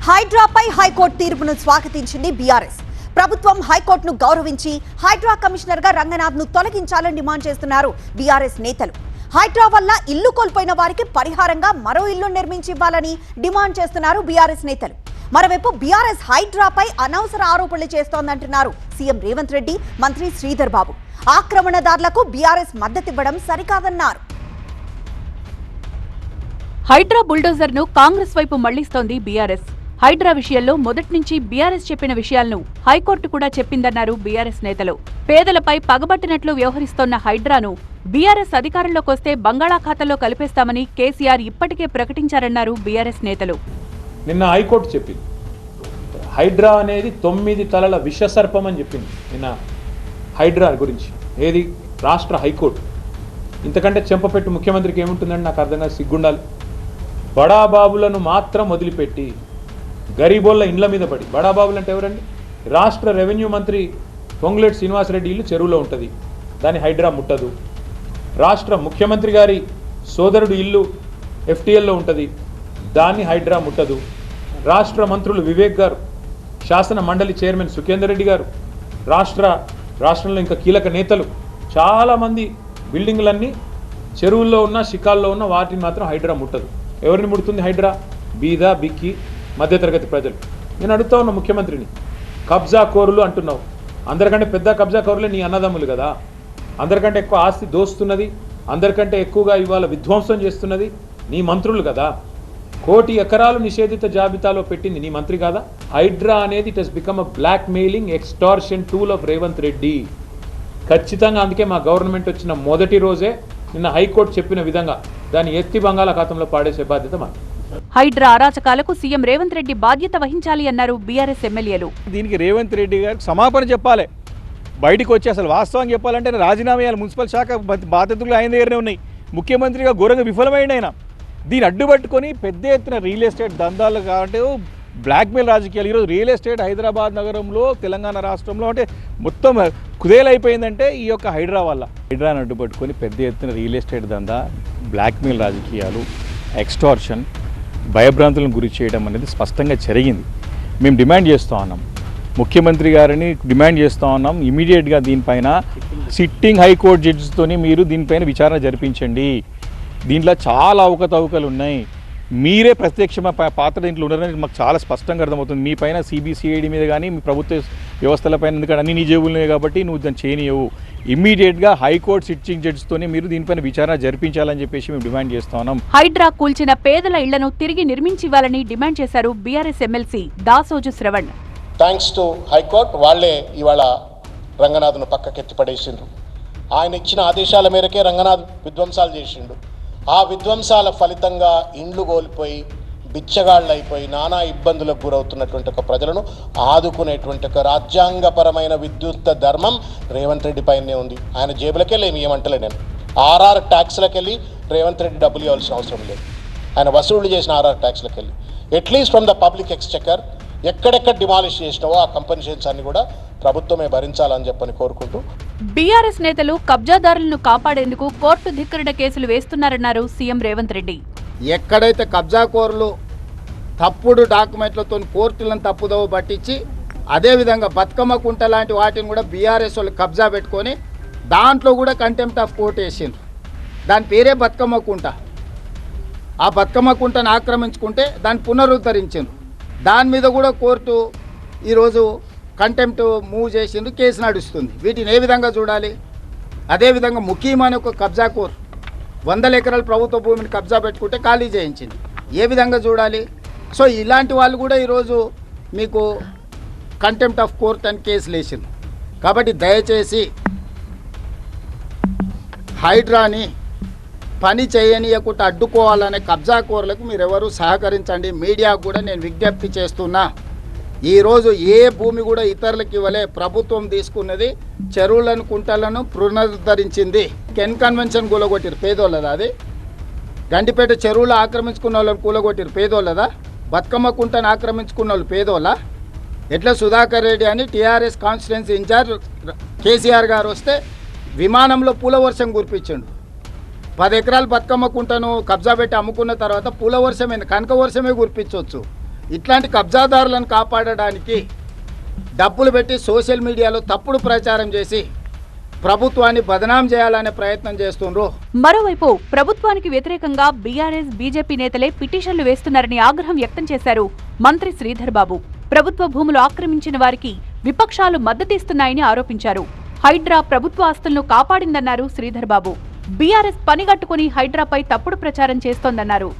హైడ్రాపై high court తీర్పును స్వాగతించింది BRS. ప్రభుత్వం హైకోర్టును గౌరవించి హైడ్రా కమిషనర్ గా రంగనాథ్ ను తొలగించాలని డిమాండ్ చేస్తున్నారు బీఆర్ఎస్ నేతలు. హైడ్రా వల్ల ఇల్లు కోల్పోయిన వారికి పరిహారంగా మరో ఇల్లు నిర్మించి ఇవ్వాలని డిమాండ్ చేస్తున్నారు బీఆర్ఎస్ నేతలు. మరోవైపు బీఆర్ఎస్ హైడ్రాపై అనవసర ఆరోపణలు చేస్తోందంటున్నారు సీఎం రేవంత్ రెడ్డి, మంత్రి శ్రీధర్ బాబు. ఆక్రమణదారులకు బీఆర్ఎస్ మద్దతివ్వడం సరికాదన్నారు. హైడ్రా బుల్డోజర్ ను కాంగ్రెస్ వైపు మళ్లిస్తోంది బీఆర్ఎస్. హైడ్రా విషయంలో మొదటి నుంచి బీఆర్ఎస్ చెప్పిన విషయాలను హైకోర్టు కూడా చెప్పిందన్నారు బీఆర్ఎస్ నేతలు. పేదలపై పగబట్టినట్లు వ్యవహరిస్తోన్న హైడ్రాను బీఆర్ఎస్ అధికారంలోకి వస్తే బంగాళాఖాతంలో కలిపేస్తామని కేసీఆర్ ఇప్పటికే ప్రకటించారన్నారు బీఆర్ఎస్ నేతలు. నిన్న హైకోర్టు చెప్పింది హైడ్రా అనేది 9 తలల విషసర్పం అని చెప్పింది. నిన్న హైడ్రా గురించి ఏది రాష్ట్ర హైకోర్టు. ఇంతకంటే చెంపపెట్టు ముఖ్యమంత్రికి ఏముంటుందండి? నాకు అర్థం కాదు, సిగ్గుండాలి. బడాబాబులను మాత్రం వదిలిపెట్టి గరీబోళ్ళ ఇండ్ల మీద పడి, బడాబాబులు అంటే ఎవరండి? రాష్ట్ర రెవెన్యూ మంత్రి పొంగులేటి శ్రీనివాసరెడ్డి ఇల్లు చెరువులో ఉంటుంది, దాన్ని హైడ్రా ముట్టదు. రాష్ట్ర ముఖ్యమంత్రి గారి సోదరుడు ఇల్లు ఎఫ్టీఎల్లో ఉంటుంది, దాన్ని హైడ్రా ముట్టదు. రాష్ట్ర మంత్రులు వివేక్ గారు, శాసన మండలి చైర్మన్ సుఖేందర్ రెడ్డి గారు, రాష్ట్రంలో ఇంకా కీలక నేతలు చాలామంది బిల్డింగ్లన్నీ చెరువుల్లో ఉన్న శిఖాల్లో ఉన్న వాటిని మాత్రం హైడ్రా ముట్టదు. ఎవరిని ముడుతుంది హైడ్రా? బీద బిక్కి మధ్యతరగతి ప్రజలు. నేను అడుగుతా ఉన్నా ముఖ్యమంత్రిని, కబ్జా కోరులు అంటున్నావు, అందరికంటే పెద్ద కబ్జా కోరులే నీ అన్నదమ్ములు కదా. అందరికంటే ఎక్కువ ఆస్తి దోస్తున్నది, అందరికంటే ఎక్కువగా ఇవాళ విధ్వంసం చేస్తున్నది నీ మంత్రులు కదా. 1 కోటి ఎకరాలు నిషేధిత జాబితాలో పెట్టింది నీ మంత్రి కాదా? హైడ్రా అనేది it has become a blackmailing extortion tool of Revanth Reddy. ఖచ్చితంగా అందుకే మా గవర్నమెంట్ వచ్చిన మొదటి రోజే నిన్న హైకోర్టు చెప్పిన విధంగా దాన్ని ఎత్తి బంగాళాఖాతంలో పాడేసే బాధ్యత మాది. హైడ్రా అరాచకాలకు సీఎం రేవంత్ రెడ్డి బాధ్యత వహించాలి అన్నారు బీఆర్ఎస్ ఎమ్మెల్యేలు. దీనికి రేవంత్ రెడ్డి గారికి క్షమాపణ చెప్పాలి. బయటకు వచ్చి అసలు వాస్తవం చెప్పాలంటే రాజీనామా చేయాలి. మున్సిపల్ శాఖ బాధ్యతలు ఆయన దగ్గరనే ఉన్నాయి. ముఖ్యమంత్రిగా ఘోరంగా విఫలమైన ఆయన దీన్ని అడ్డుపట్టుకొని పెద్ద ఎత్తున రియల్ ఎస్టేట్ దందాలు కాబట్టి బ్లాక్మెయిల్ రాజకీయాలు. ఈరోజు రియల్ ఎస్టేట్ హైదరాబాద్ నగరంలో, తెలంగాణ రాష్ట్రంలో అంటే మొత్తం కుదేలైపోయిందంటే ఈ యొక్క హైడ్రా వల్ల. హైడ్రాను అడ్డుపట్టుకొని పెద్ద ఎత్తున రియల్ ఎస్టేట్ దందా, బ్లాక్మెయిల్ రాజకీయాలు, ఎక్స్టార్షన్, భయభ్రాంతులను గురి చేయడం అనేది స్పష్టంగా జరిగింది. మేము డిమాండ్ చేస్తూ ఉన్నాం, ముఖ్యమంత్రి గారిని డిమాండ్ చేస్తూ ఉన్నాం, ఇమీడియట్గా దీనిపైన సిట్టింగ్ హైకోర్టు జడ్జితోని మీరు దీనిపైన విచారణ జరిపించండి. దీంట్లో చాలా అవకతవకలు ఉన్నాయి. మీరే ప్రత్యక్షమైన పాత్ర దీంట్లో ఉన్నారని మాకు చాలా స్పష్టంగా అర్థమవుతుంది. మీ పైన సిబిసిఐడి మీద కానీ మీ ప్రభుత్వ వ్యవస్థలపైన, ఎందుకంటే అన్ని నీ జేబులున్నాయి కాబట్టి నువ్వు దాన్ని చేయనియవు. ఇమ్మీడియట్గా హైకోర్టు సిట్టింగ్ జడ్జితోనే మీరు దీనిపైన విచారణ జరిపించాలని చెప్పేసి మేము డిమాండ్ చేస్తా ఉన్నాం. హైడ్రా కూల్చిన పేదల ఇళ్లను తిరిగి నిర్మించివ్వాలని డిమాండ్ చేశారు BRS MLC Dasoju Shravan. Thanks to high court, వాళ్లే ఇవాళ రంగనాథ్ను పక్కకెత్తి పడేసిండ్రు. ఆయన ఇచ్చిన ఆదేశాల మేరకే రంగనాథ్ విధ్వంసాలు చేసిండు. ఆ విధ్వంసాల ఫలితంగా ఇండ్లు కోల్పోయి బిచ్చగాళ్ళు అయిపోయి నానా ఇబ్బందులకు గురవుతున్నటువంటి ఒక ప్రజలను ఆదుకునేటువంటి ఒక రాజ్యాంగపరమైన విద్యుత్ ధర్మం రేవంత్ రెడ్డి పైనే ఉంది. ఆయన జేబులకెళ్ళి ఏమి ఏమంటలే నేను. ఆర్ఆర్ ట్యాక్స్లకెళ్ళి రేవంత్ రెడ్డి డబ్బులు ఇవ్వాల్సిన అవసరం లేదు. ఆయన వసూళ్లు చేసిన ఆర్ఆర్ ట్యాక్స్లకెళ్ళి at least from the public exchequer ఎక్కడెక్కడ డిమాలిష్ చేసినావో ఆ కంపెన్సేషన్స్ అన్ని కూడా ప్రభుత్వమే భరించాలని చెప్పని కోరుకుంటూ బీఆర్ఎస్ నేతలు కబ్జాదారులను కాపాడేందుకు కోర్టు ధిక్కరణ కేసులు వేస్తున్నారన్నారు సీఎం రేవంత్ రెడ్డి. ఎక్కడైతే కబ్జాకోరులు తప్పుడు డాక్యుమెంట్లతో కోర్టులను తప్పుదోవ పట్టించి, అదేవిధంగా బతుకమ్మ కుంట లాంటి వాటిని కూడా బీఆర్ఎస్ వాళ్ళు కబ్జా పెట్టుకొని దాంట్లో కూడా కంటెంప్ట్ ఆఫ్ కోర్టు వేసిండ్రు. దాని పేరే బతుకమ్మ కుంట. ఆ బతుకమ్మ కుంటను ఆక్రమించుకుంటే దాన్ని పునరుద్ధరించిండ్రు. దాని మీద కూడా కోర్టు ఈరోజు కంటెంప్ట్ మూవ్ చేసిండ్రు, కేసు నడుస్తుంది. వీటిని ఏ విధంగా చూడాలి? అదేవిధంగా ముఖ్యమైన ఒక కబ్జాకోరు 100 ఎకరాల ప్రభుత్వ భూమిని కబ్జా పెట్టుకుంటే ఖాళీ చేయించింది. ఏ విధంగా చూడాలి? సో ఇలాంటి వాళ్ళు కూడా ఈరోజు మీకు కంటెంప్ట్ ఆఫ్ కోర్ట్ అని కేసులు వేసింది. కాబట్టి దయచేసి హైడ్రాని పని చేయనీయకుండా అడ్డుకోవాలనే కబ్జాకోరులకు మీరెవరూ సహకరించండి. మీడియాకు కూడా నేను విజ్ఞప్తి చేస్తున్నా, ఈరోజు ఏ భూమి కూడా ఇతరులకు ఇవ్వలే. ప్రభుత్వం తీసుకున్నది చెరువులను, కుంటలను పునరుద్ధరించింది. Can convention కూలగొట్టిరు, పేదోళ్ళదా? అది గండిపేట చెరువులు ఆక్రమించుకున్న వాళ్ళని కూలగొట్టిరు, పేదోళ్ళదా? బతుకమ్మ కుంటను ఆక్రమించుకున్న వాళ్ళు పేదోళ్ళ? ఎట్లా సుధాకర్ రెడ్డి అని టీఆర్ఎస్ కాన్స్టిట్యున్సీ ఇన్ఛార్జ్ కేసీఆర్ గారు వస్తే విమానంలో పూల వర్షం కురిపించండు. 10 ఎకరాలు బతుకమ్మ కుంటను కబ్జా పెట్టి అమ్ముకున్న తర్వాత పూల వర్షమైంది, కనక వర్షమే కురిపించవచ్చు. ఇట్లాంటి కబ్జాదారులను కాపాడడానికి డబ్బులు పెట్టి సోషల్ మీడియాలో తప్పుడు ప్రచారం చేసి ప్రభుత్వాన్ని బదనాం చేయాలనే ప్రయత్నం చేస్తుండ్రు. మరోవైపు ప్రభుత్వానికి వ్యతిరేకంగా బీఆర్ఎస్ బీజేపీ నేతలే పిటిషన్లు వేస్తున్నారని ఆగ్రహం వ్యక్తం చేశారు మంత్రి శ్రీధర్ బాబు. ప్రభుత్వ భూములు ఆక్రమించిన వారికి విపక్షాలు మద్దతిస్తున్నాయని ఆరోపించారు. హైడ్రా ప్రభుత్వ ఆస్తులను కాపాడిందన్నారు శ్రీధర్ బాబు. బీఆర్ఎస్ పనిగట్టుకుని హైడ్రాపై తప్పుడు ప్రచారం చేస్తోందన్నారు.